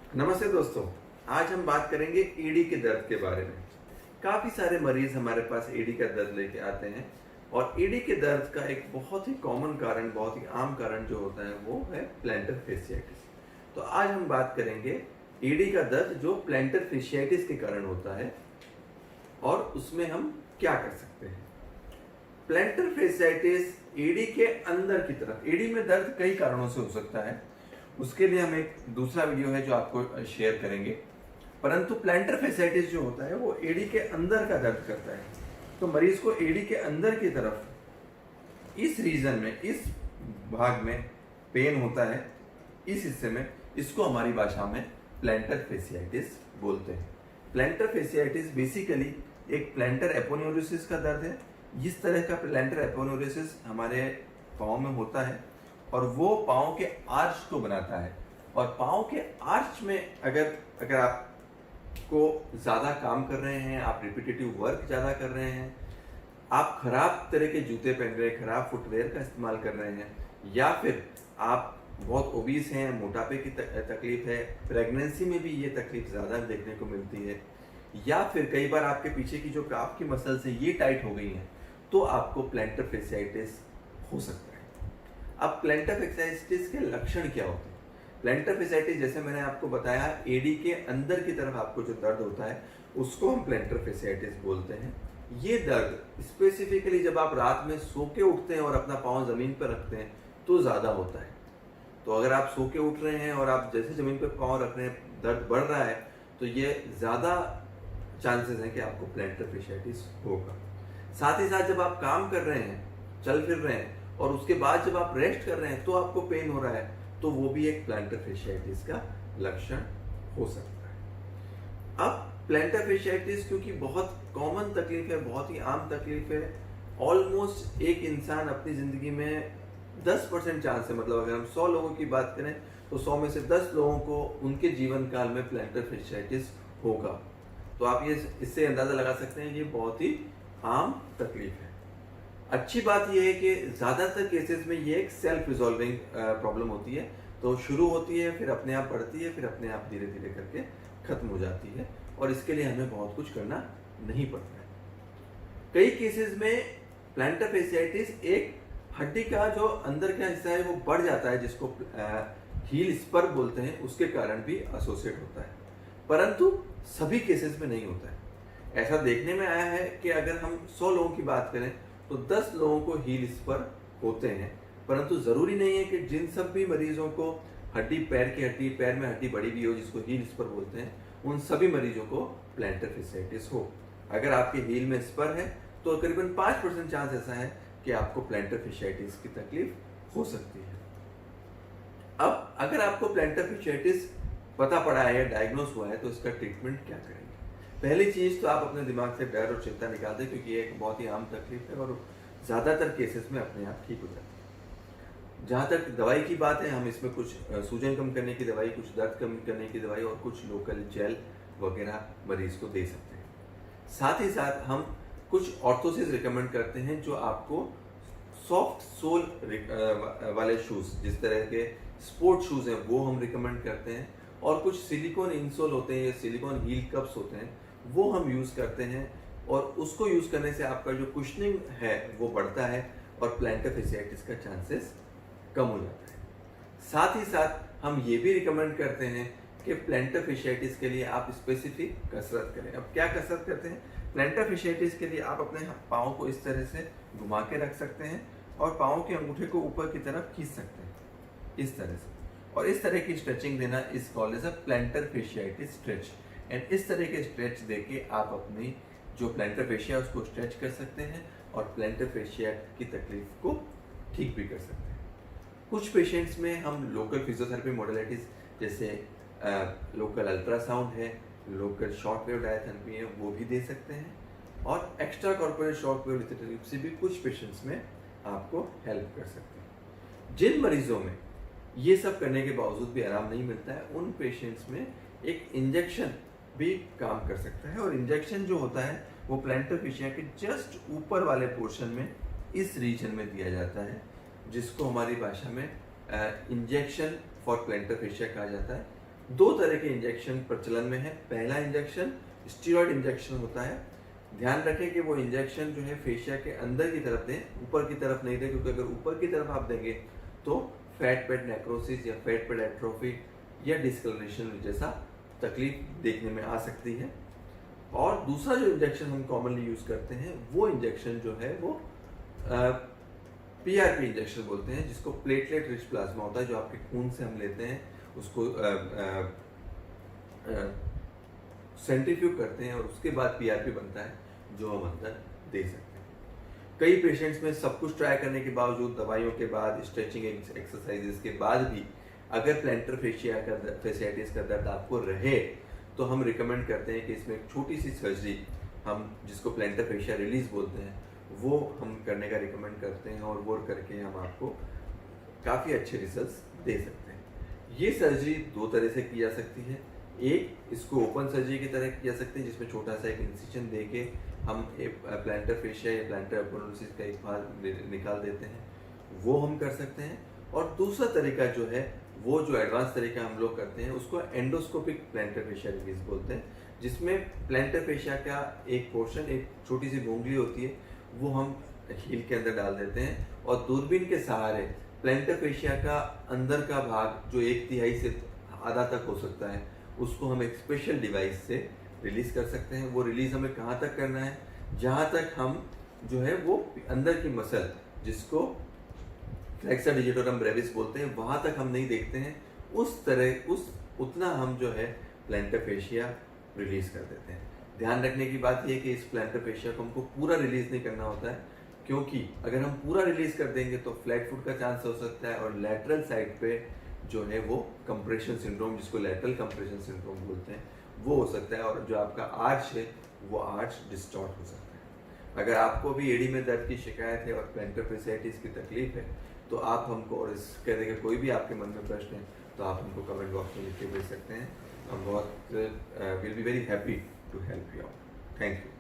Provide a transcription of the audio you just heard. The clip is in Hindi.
नमस्ते दोस्तों। आज हम बात करेंगे एडी के दर्द के बारे में। काफ़ी सारे मरीज हमारे पास एडी का दर्द लेके आते हैं और एडी के दर्द का एक बहुत ही कॉमन कारण, बहुत ही आम कारण जो होता है वो है प्लैंटर फेशियाइटिस। तो आज हम बात करेंगे एडी का दर्द जो प्लैंटर फेशियाइटिस के कारण होता है और उसमें हम क्या कर सकते हैं। प्लैंटर फेशियाइटिस एडी के अंदर की तरफ, एडी में दर्द कई कारणों से हो सकता है, उसके लिए हम एक दूसरा वीडियो है जो आपको शेयर करेंगे। परंतु प्लैंटर फेशियाइटिस जो होता है वो एडी के अंदर का दर्द करता है। तो मरीज को एडी के अंदर की तरफ इस रीजन में, इस भाग में पेन होता है, इस हिस्से में, इसको हमारी भाषा में प्लैंटर फेशियाइटिस बोलते हैं। प्लैंटर फेशियाइटिस बेसिकली एक प्लैंटर एपोन्यूरोसिस का दर्द है। जिस तरह का प्लैंटर एपोन्यूरोसिस हमारे पाँव में होता है और वो पाँव के आर्च को बनाता है, और पाँव के आर्च में अगर आपको ज़्यादा काम कर रहे हैं, आप रिपीटेटिव वर्क ज़्यादा कर रहे हैं, आप खराब तरह के जूते पहन रहे हैं, खराब फुटवेयर का इस्तेमाल कर रहे हैं, या फिर आप बहुत ओबीस हैं, मोटापे की तकलीफ है, प्रेगनेंसी में भी ये तकलीफ ज़्यादा देखने को मिलती है, या फिर कई बार आपके पीछे की जो काफ की मसल्स है ये टाइट हो गई हैं, तो आपको प्लैंटर फेशियाइटिस हो सकता है। अब प्लैंटर फेशियाइटिस के लक्षण क्या होते हैं? प्लैंटर फेशियाइटिस, जैसे मैंने आपको बताया, एडी के अंदर की तरफ आपको जो दर्द होता है उसको हम प्लैंटर फेशियाइटिस बोलते हैं। ये दर्द स्पेसिफिकली जब आप रात में सो के उठते हैं और अपना पाँव जमीन पर रखते हैं तो ज़्यादा होता है। तो अगर आप सो के उठ रहे हैं और आप जैसे जमीन पर पाँव रख रहे हैं, दर्द बढ़ रहा है, तो ये ज़्यादा चांसेस हैं कि आपको प्लैंटर फेशियाइटिस होगा। साथ ही साथ जब आप काम कर रहे हैं, चल फिर रहे हैं, और उसके बाद जब आप रेस्ट कर रहे हैं तो आपको पेन हो रहा है, तो वो भी एक प्लैंटर फेशियाइटिस का लक्षण हो सकता है। अब प्लैंटर फेशियाइटिस क्योंकि बहुत कॉमन तकलीफ है, बहुत ही आम तकलीफ है, ऑलमोस्ट एक इंसान अपनी ज़िंदगी में 10% चांस है, मतलब अगर हम 100 लोगों की बात करें तो 100 में से 10 लोगों को उनके जीवन काल में प्लैंटर फेशियाइटिस होगा। तो आप ये इससे अंदाज़ा लगा सकते हैं ये बहुत ही आम तकलीफ है। अच्छी बात यह है कि ज़्यादातर केसेस में ये एक सेल्फ रिजॉल्विंग प्रॉब्लम होती है। तो शुरू होती है, फिर अपने आप बढ़ती है, फिर अपने आप धीरे धीरे करके ख़त्म हो जाती है, और इसके लिए हमें बहुत कुछ करना नहीं पड़ता है। कई केसेस में प्लैंटर फेशियाइटिस एक हड्डी का जो अंदर का हिस्सा है वो बढ़ जाता है, जिसको हील स्पर बोलते हैं, उसके कारण भी एसोसिएट होता है। परंतु सभी केसेस में नहीं होता है। ऐसा देखने में आया है कि अगर हम 100 लोगों की बात करें तो 10 लोगों को हील स्पर होते हैं, परंतु ज़रूरी नहीं है कि जिन सब भी मरीजों को हड्डी, पैर में हड्डी बड़ी भी हो, जिसको हील स्पर बोलते हैं, उन सभी मरीजों को प्लैंटर फेशियाइटिस हो। अगर आपके हील में स्पर है तो करीबन 5% चांस ऐसा है कि आपको प्लैंटर फेशियाइटिस की तकलीफ हो सकती है। अब अगर आपको प्लैंटर फेशियाइटिस पता पड़ा है या डायग्नोस हुआ है तो इसका ट्रीटमेंट क्या करेंगे? पहली चीज़ तो आप अपने दिमाग से डर और चिंता निकाल दें, क्योंकि ये एक बहुत ही आम तकलीफ है और ज़्यादातर केसेस में अपने आप ठीक हो जाती है। जहाँ तक दवाई की बात है, हम इसमें कुछ सूजन कम करने की दवाई, कुछ दर्द कम करने की दवाई और कुछ लोकल जेल वगैरह मरीज को दे सकते हैं। साथ ही साथ हम कुछ ऑर्थोसिस रिकमेंड करते हैं जो आपको सॉफ्ट सोल वाले शूज़, जिस तरह के स्पोर्ट शूज़ हैं वो हम रिकमेंड करते हैं, और कुछ सिलिकॉन इंसोल होते हैं या सिलिकॉन हील कप्स होते हैं वो हम यूज़ करते हैं, और उसको यूज़ करने से आपका जो कुशनिंग है वो बढ़ता है और प्लैंटर फेशियाइटिस का चांसेस कम हो जाता है। साथ ही साथ हम ये भी रिकमेंड करते हैं कि प्लैंटर फेशियाइटिस के लिए आप स्पेसिफिक कसरत करें। अब क्या कसरत करते हैं? प्लैंटर फेशियाइटिस के लिए आप अपने पाँव को इस तरह से घुमा के रख सकते हैं और पाँव के अंगूठे को ऊपर की तरफ खींच सकते हैं, इस तरह से, और इस तरह की स्ट्रेचिंग देना is called as a plantar fasciitis stretch. And इस तरह के स्ट्रेच देके आप अपनी जो प्लैंटर फेशिया उसको स्ट्रेच कर सकते हैं और प्लैंटर फेशिया की तकलीफ को ठीक भी कर सकते हैं। कुछ पेशेंट्स में हम लोकल फिजियोथेरेपी मॉडलिटीज जैसे लोकल अल्ट्रासाउंड है, लोकल शॉर्ट वेव डायथेरेपी है, वो भी दे सकते हैं, और एक्स्ट्रा कॉर्पोरेट शॉर्ट वेव लिथोथेरेपी से भी कुछ पेशेंट्स में आपको हेल्प कर सकते हैं। जिन मरीजों में ये सब करने के बावजूद भी आराम नहीं मिलता है, उन पेशेंट्स में एक इंजेक्शन भी काम कर सकता है, और इंजेक्शन जो होता है वो प्लैंटर फेशिया के जस्ट ऊपर वाले पोर्शन में, इस रीजन में दिया जाता है, जिसको हमारी भाषा में इंजेक्शन फॉर प्लैंटर फेशिया कहा जाता है। दो तरह के इंजेक्शन प्रचलन में है। पहला इंजेक्शन स्टीरॉयड इंजेक्शन होता है। ध्यान रखें कि वो इंजेक्शन जो है फेशिया के अंदर की तरफ दें, ऊपर की तरफ नहीं दें, क्योंकि अगर ऊपर की तरफ आप देंगे तो फैट पेड नेक्रोसिस या फैट पेड एट्रोफी या डिस्कलरेशन जैसा तकलीफ देखने में आ सकती है। और दूसरा जो इंजेक्शन हम कॉमनली यूज करते हैं वो इंजेक्शन जो है वो पीआरपी इंजेक्शन बोलते हैं, जिसको प्लेटलेट रिच प्लाज्मा होता है, जो आपके खून से हम लेते हैं, उसको सेंट्रीफ्यूज करते हैं और उसके बाद पीआरपी बनता है, जो हम अंदर दे सकते हैं। कई पेशेंट्स में सब कुछ ट्राई करने के बावजूद, दवाइयों के बाद, स्ट्रेचिंग एक्सरसाइजेस के बाद भी अगर प्लांटर फेशियाटिस का दर्द आपको रहे तो हम रिकमेंड करते हैं कि इसमें एक छोटी सी सर्जरी, हम जिसको प्लांटर फेशिया रिलीज बोलते हैं, वो हम करने का रिकमेंड करते हैं और वो करके हम आपको काफ़ी अच्छे रिजल्ट्स दे सकते हैं। ये सर्जरी दो तरह से की जा सकती है। एक, इसको ओपन सर्जरी की तरह किया जा सकते हैं, जिसमें छोटा सा एक इंसिजन दे के हम एक प्लांटर फेशिया या प्लांटर एपोनेसिस का एक भाग निकाल देते हैं, वो हम कर सकते हैं। और दूसरा तरीका जो है, वो जो एडवांस तरीका हम लोग करते हैं, उसको एंडोस्कोपिक प्लांटर फेशिया रिलीज बोलते हैं, जिसमें प्लांटर फेशिया का एक पोर्शन, एक छोटी सी गोंगली होती है, वो हम हील के अंदर डाल देते हैं और दूरबीन के सहारे प्लांटर फेशिया का अंदर का भाग, जो 1/3 से आधा तक हो सकता है, उसको हम एक स्पेशल डिवाइस से रिलीज कर सकते हैं। वो रिलीज हमें कहाँ तक करना है, जहाँ तक हम जो है वो अंदर की मसल, जिसको फ्लेक्सर डिजिटोरम ब्रेविस बोलते हैं, वहाँ तक हम नहीं देखते हैं, उतना हम जो है प्लांटर फेशिया रिलीज कर देते हैं। ध्यान रखने की बात यह है कि इस प्लांटर फेशिया को हमको पूरा रिलीज नहीं करना होता है, क्योंकि अगर हम पूरा रिलीज कर देंगे तो फ्लैट फुट का चांस हो सकता है और लैटरल साइड पे जो है वो कंप्रेशन सिंड्रोम, जिसको लैटरल कंप्रेशन सिंड्रोम बोलते हैं, वो हो सकता है और जो आपका आर्च है वो आर्च डिस्टॉर्ट हो सकता है। अगर आपको भी एडी में दर्द की शिकायत है और प्लांटर फेशियाटिस की तकलीफ है, तो आप हमको, और इस तरह के कोई भी आपके मन में प्रश्न है तो आप हमको कमेंट बॉक्स में लिख के भेज सकते हैं। हम बहुत will be very happy to help you out. Thank you.